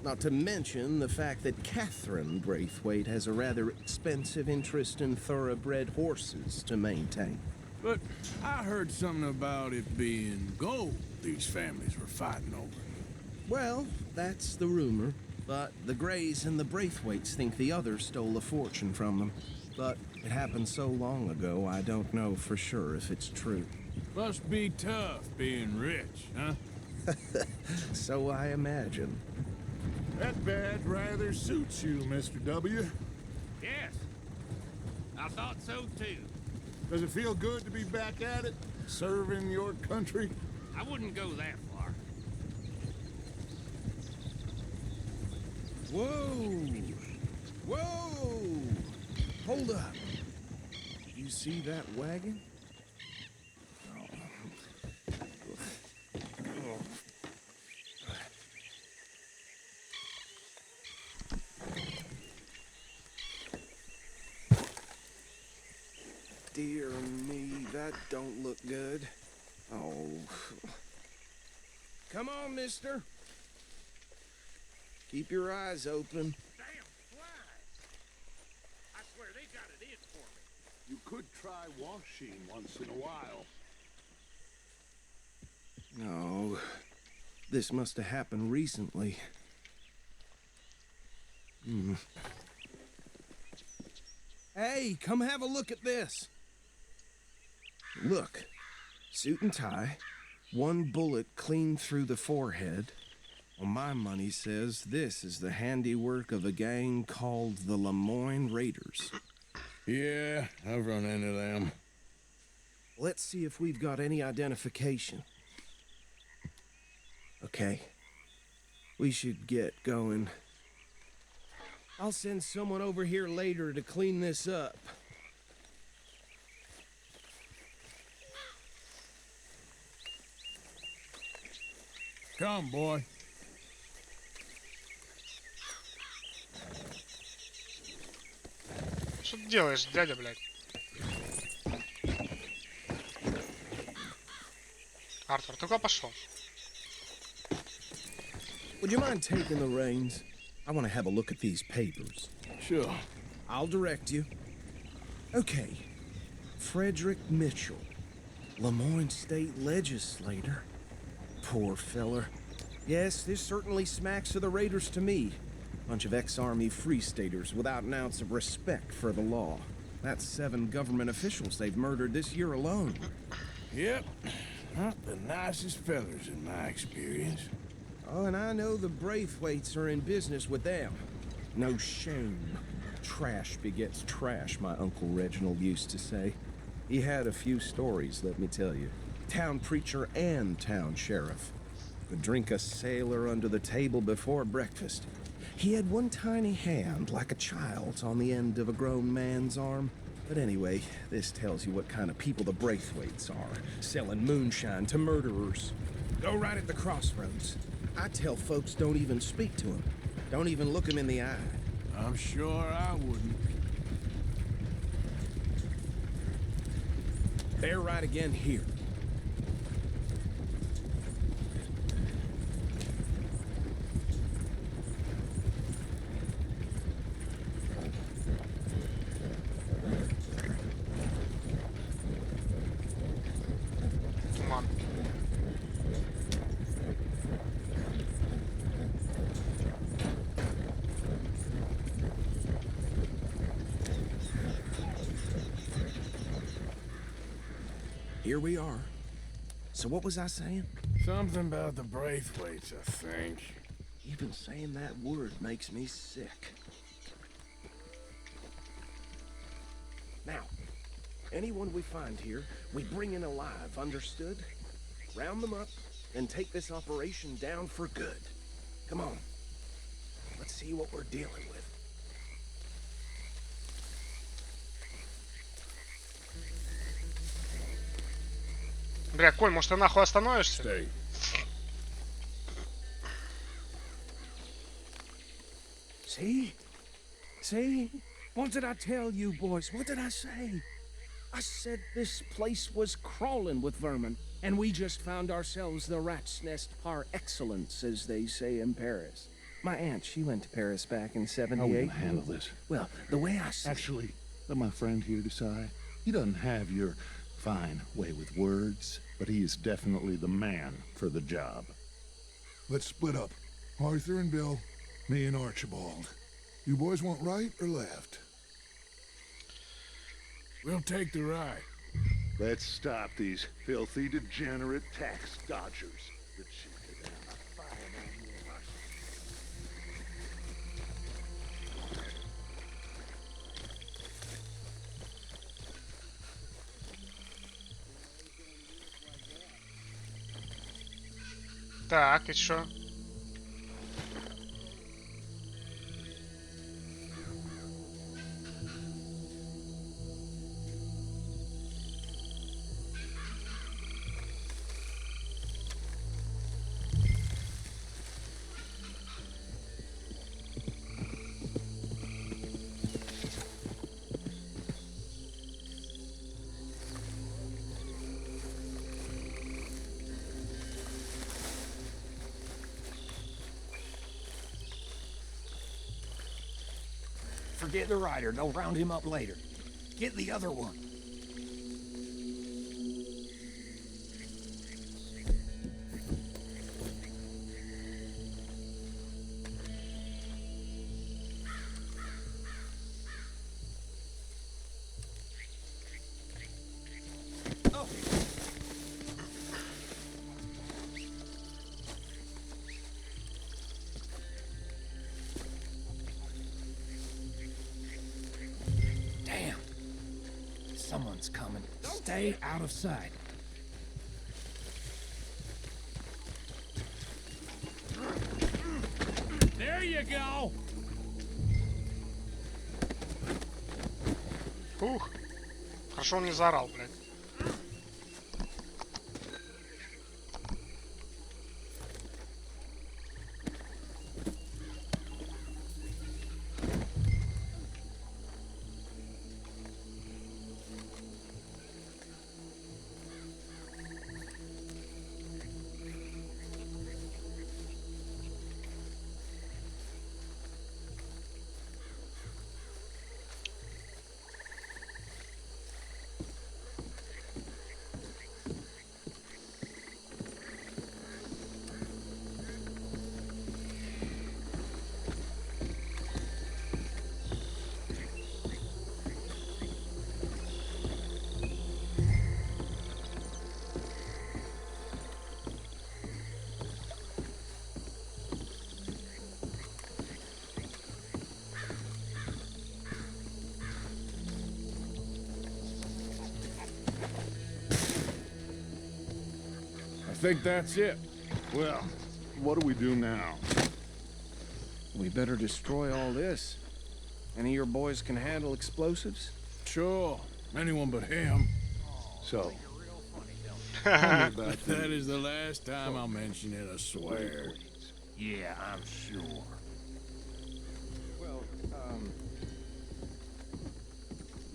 Not to mention the fact that Catherine Braithwaite has a rather expensive interest in thoroughbred horses to maintain. But I heard something about it being gold these families were fighting over. Well, that's the rumor. But the Grays and the Braithwaites think the others stole a fortune from them. But it happened so long ago, I don't know for sure if it's true. Must be tough being rich, huh? So I imagine. That badge rather suits you, Mr. W. Yes. I thought so too. Does it feel good to be back at it? Serving your country? I wouldn't go that far. Whoa! Whoa! Hold up. You see that wagon? Dear me, that don't look good. Oh. Come on, mister. Keep your eyes open. Damn flies! I swear they got it in for me. You could try washing once in a while. No. This must have happened recently. Hey, come have a look at this. Look. Suit and tie. One bullet clean through the forehead. Well, my money says this is the handiwork of a gang called the Lemoyne Raiders. Yeah, I've run into them. Let's see if we've got any identification. Okay. We should get going. I'll send someone over here later to clean this up. Come, boy. Что ты делаешь, дядя, блядь? Артур, только пошел. Would you mind taking the reins? I want to have a look at these papers. Sure. I'll direct you. Okay. Frederick Mitchell, Lemoyne State Legislator. Poor feller. Yes, this certainly smacks of the Raiders to me. Bunch of ex-Army Free Staters without an ounce of respect for the law. That's 7 government officials they've murdered this year alone. Yep. Not the nicest fellers in my experience. Oh, and I know the Braithwaites are in business with them. No shame. Trash begets trash, my Uncle Reginald used to say. He had a few stories, let me tell you. Town preacher and town sheriff. Could drink a sailor under the table before breakfast. He had one tiny hand, like a child's, on the end of a grown man's arm. But anyway, this tells you what kind of people the Braithwaites are. Selling moonshine to murderers. Go right at the crossroads. I tell folks don't even speak to him. Don't even look him in the eye. I'm sure I wouldn't. They're right again here. Туман. Here we are. So what was I saying? Something about the Braithwaites, I think. Even saying that word makes me sick. Now, anyone we find here, we bring in alive, understood? Round them up, and take this operation down for good. Come on. Let's see what we're dealing with. Бля, Коль, может ты нахуй остановишься? Stay. See? See? What did I tell you, boys? What did I say? I said this place was crawling with vermin, and we just found ourselves the rat's nest par excellence, as they say in Paris. My aunt, she went to Paris back in '78. How are we gonna handle this? Well, the way I see Actually, let my friend here decide. He doesn't have your fine way with words, but he is definitely the man for the job. Let's split up. Arthur and Bill, me and Archibald. You boys want right or left? We'll take the right. Let's stop these filthy, degenerate tax dodgers. The chicken and the fire man. Так, и чё? Forget the rider. They'll round him up later. Get the other one. Someone's coming. Stay out of sight. There you go. Ух. Хорошо он не заорал, блядь. I think that's it. Well, what do we do now? We better destroy all this. Any of your boys can handle explosives? Sure. Anyone but him. So, That is the last time I'll mention it, I swear. Yeah, I'm sure. Well,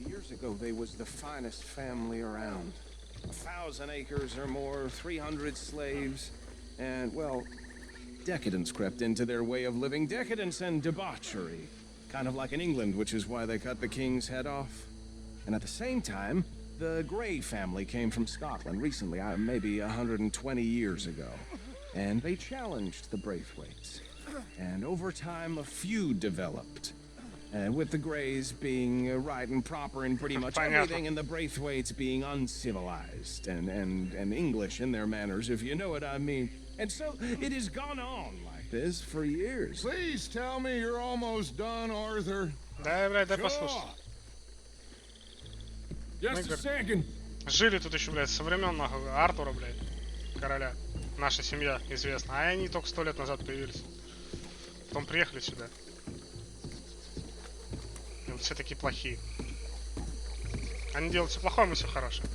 years ago they was the finest family around. 1,000 acres or more, 300 slaves, and, well, decadence crept into their way of living. Decadence and debauchery. Kind of like in England, which is why they cut the king's head off. And at the same time, the Grey family came from Scotland recently, maybe 120 years ago. And they challenged the Braithwaites. And over time, a feud developed. And with the Greys being right and proper in pretty much everything, and the Braithwaites being uncivilized and English in their manners, if you know what I mean. And so it has gone on like this for years. Please tell me you're almost done, Arthur. Да, блядь, дай послушать. Just a second. Жили тут еще, блядь, со времен нахуй Артура, блядь, короля. Наша семья известна. А они только 100 лет назад появились. Потом приехали сюда. И вот все такие плохие. Они делают все плохое, мы все хорошее.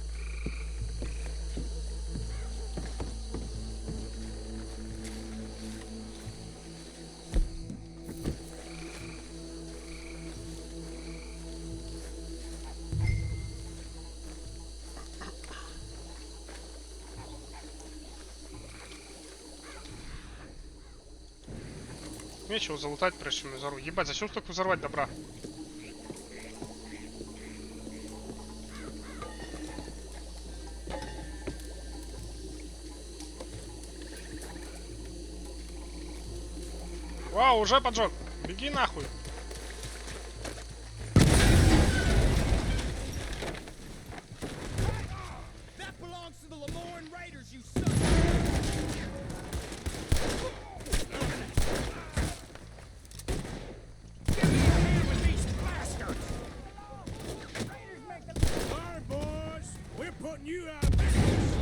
Нечего залутать, прежде чем я взорву. Ебать, зачем столько взорвать добра? Вау, уже поджег. Беги нахуй. belongs to the Lemoyne Raiders, you son. Give me a hand with these bastards. All right, boys, we're putting you out of business.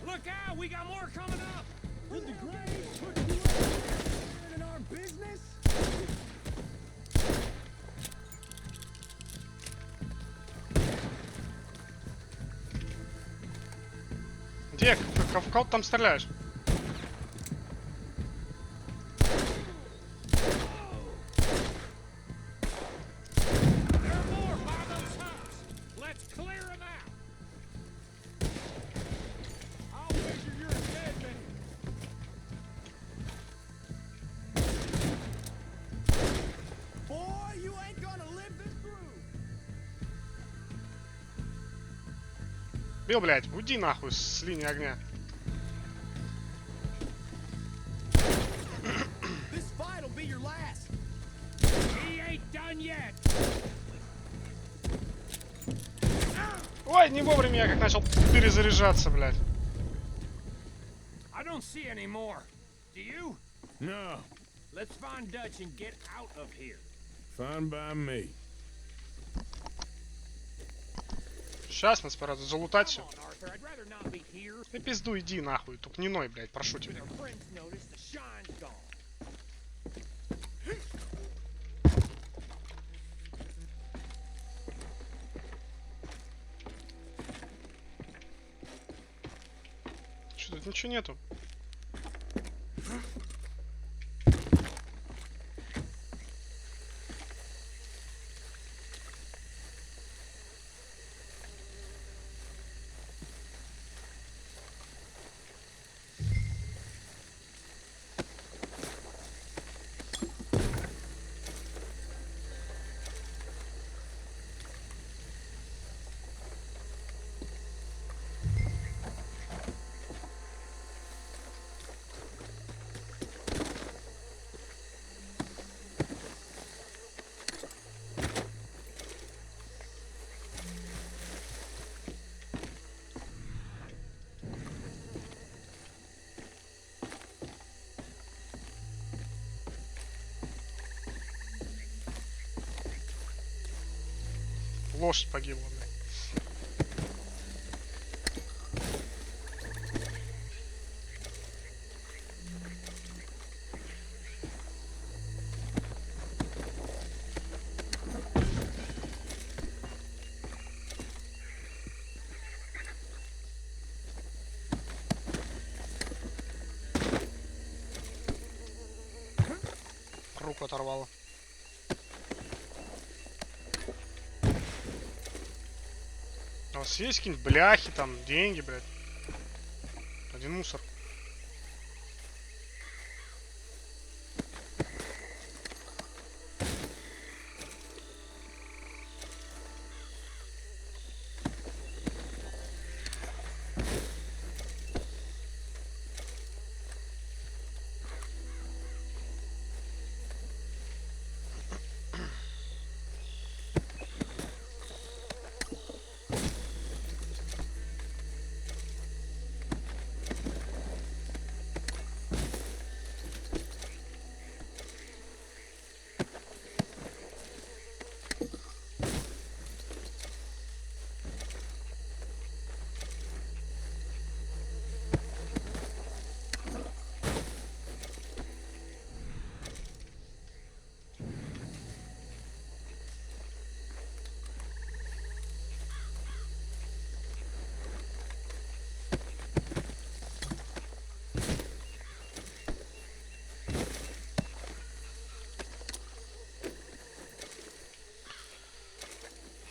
Look out, we got more coming up. Did the Graves put you up in our business? Где? В кого ты там стреляешь? There are more by those huts. Let's clear them out. I'll wager you're a dead man. Boy, you ain't gonna live this through. Бил, блядь, уйди нахуй с линии огня. This fight'll be your last. He ain't done yet. Ой, не вовремя я как начал перезаряжаться, блядь. I don't see any more. Do you? No. Let's find Dutch and get out of here. Fine by me. Сейчас нас пора залутать все. Come on, Arthur. I'd rather not be here. Ты пизду иди нахуй, только не ной, блядь, прошу тебя. With our friends notice, the shine's gone. Что тут ничего нету? Лошадь погибла, блядь. Руку оторвало. У вас есть какие-нибудь бляхи, там, деньги, блядь? Один мусор.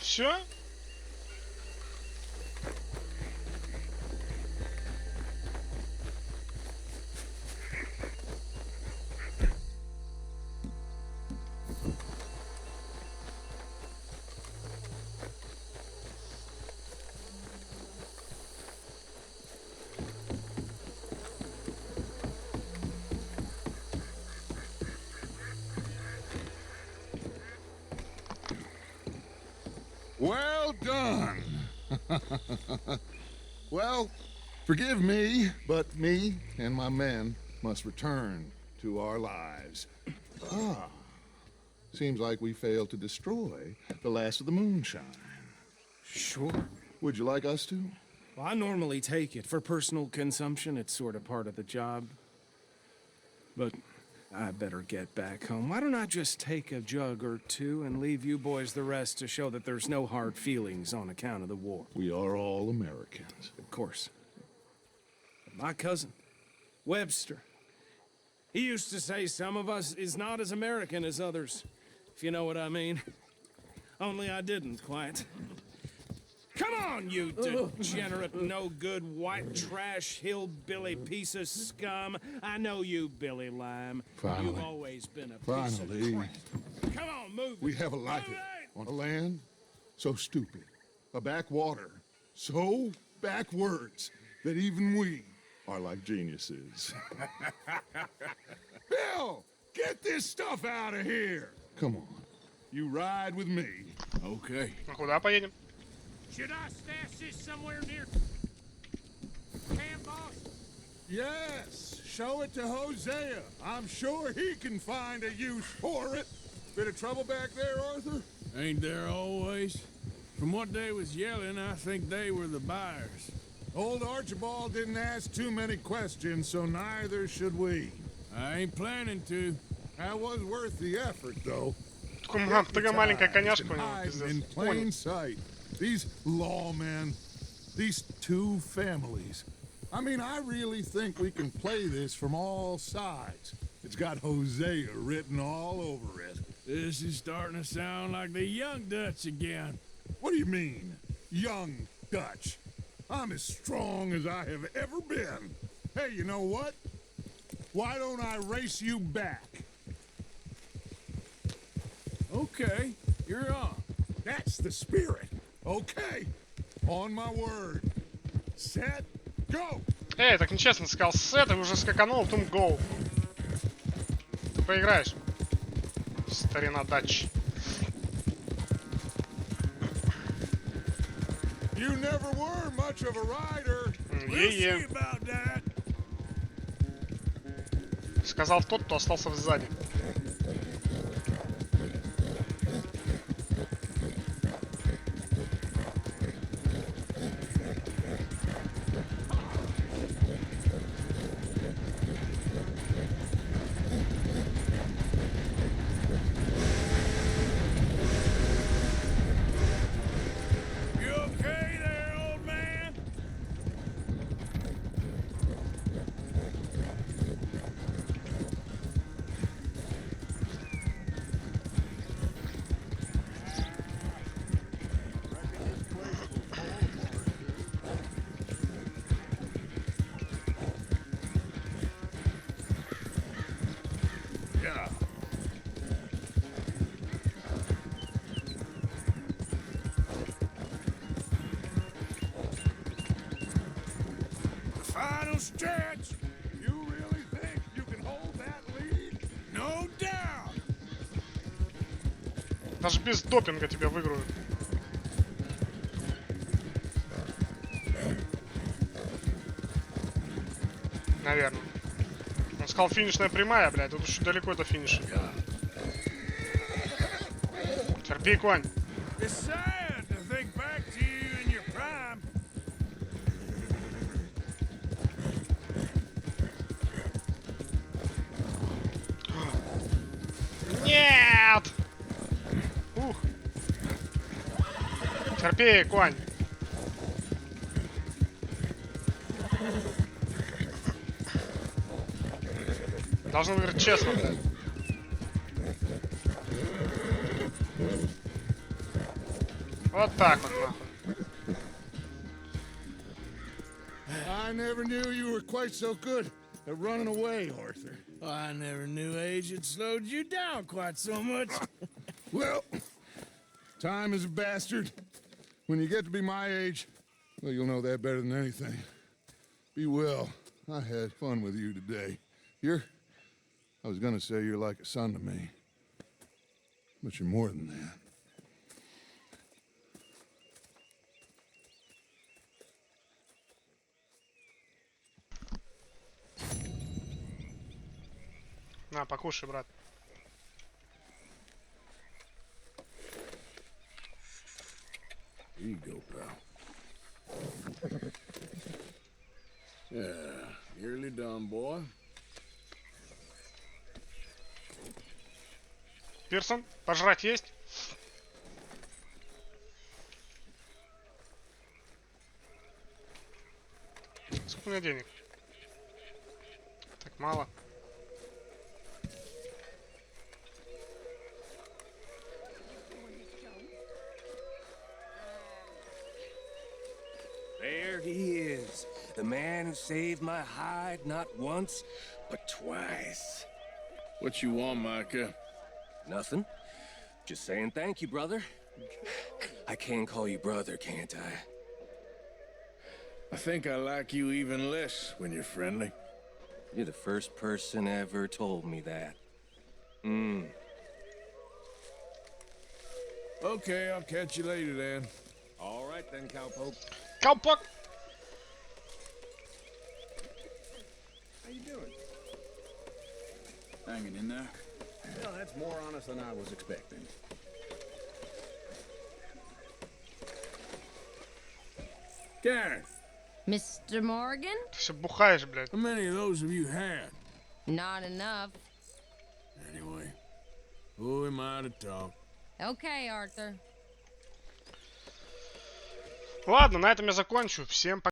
Все? Well done. Well, forgive me, but me and my men must return to our lives. Ah. Seems like we failed to destroy the last of the moonshine. Sure. Would you like us to? Well, I normally take it. For personal consumption, it's sort of part of the job. But I better get back home. Why don't I just take a jug or two and leave you boys the rest to show that there's no hard feelings on account of the war? We are all Americans. Of course. My cousin, Webster, he used to say some of us is not as American as others, if you know what I mean. Only I didn't quite. Come on, you degenerate, no-good, white trash, hillbilly piece of scum. I know you, Billy Lime. Finally. You've always been a piece of crap. Come on, move it. We have a life Move on a land so stupid, a backwater so backwards that even we are like geniuses. Bill, get this stuff out of here. Come on, you ride with me. Okay. А куда поедем? Should I stash this somewhere near camp, boss? Yes, show it to Hosea. I'm sure he can find a use for it. Bit of trouble back there, Arthur? Ain't there always? From what they was yelling, I think they were the buyers. Old Archibald didn't ask too many questions, so neither should we. I ain't planning to. That was worth the effort, though. Такая маленькая коняшка у него, Hiding in пиздец. plain sight. These lawmen, these two families. I mean, I really think we can play this from all sides. It's got Hosea written all over it. This is starting to sound like the Young Dutch again. What do you mean, young Dutch? I'm as strong as I have ever been. Hey, you know what? Why don't I race you back? Okay, you're on. That's the spirit. Okay, on my word. Set, go! Эй, так нечестно, ты сказал сет, и уже скаканул, потом гоу. Ты проиграешь. Старина Дач. You never were much of a rider. We'll see about that. Сказал тот, кто остался сзади. You okay there, old man? Yeah. Final stretch. You really think you can hold that lead? No doubt. Даже без допинга тебя выиграют. Наверное. Он сказал финишная прямая, блядь, тут еще далеко до финиша. Терпи, конь. It's sad to think back to you in your prime. Нет! Ух. Терпи, конь. Должен выиграть честно, блядь. Вот так вот, нахуй. I never knew you were quite so good at running away, Arthur. I never knew age had slowed you down quite so much. Well, time is a bastard. When you get to be my age, well, you'll know that better than anything. Be well. I had fun with you today. I was gonna say you're like a son to me. But you're more than that. На, покушай, брат. Here you go, pal. Yeah, nearly done, boy. Пирсон, пожрать есть? Сколько у меня денег? Так мало. There he is, the man who saved my hide not once, but twice. What you want, Micah? Nothing. Just saying thank you, brother. I can call you brother, can't I? I think I like you even less when you're friendly. You're the first person ever told me that. Okay, I'll catch you later then. All right then, cowpoke. Cowpoke! How you doing? Hanging in there? Well, that's more honest than I was expecting. Karen, Mr. Morgan? Ты все бухаешь, блядь. how many of those have you had? Not enough. Anyway, who am I to talk? Okay, Arthur. Ладно, на этом я закончу. Всем пока.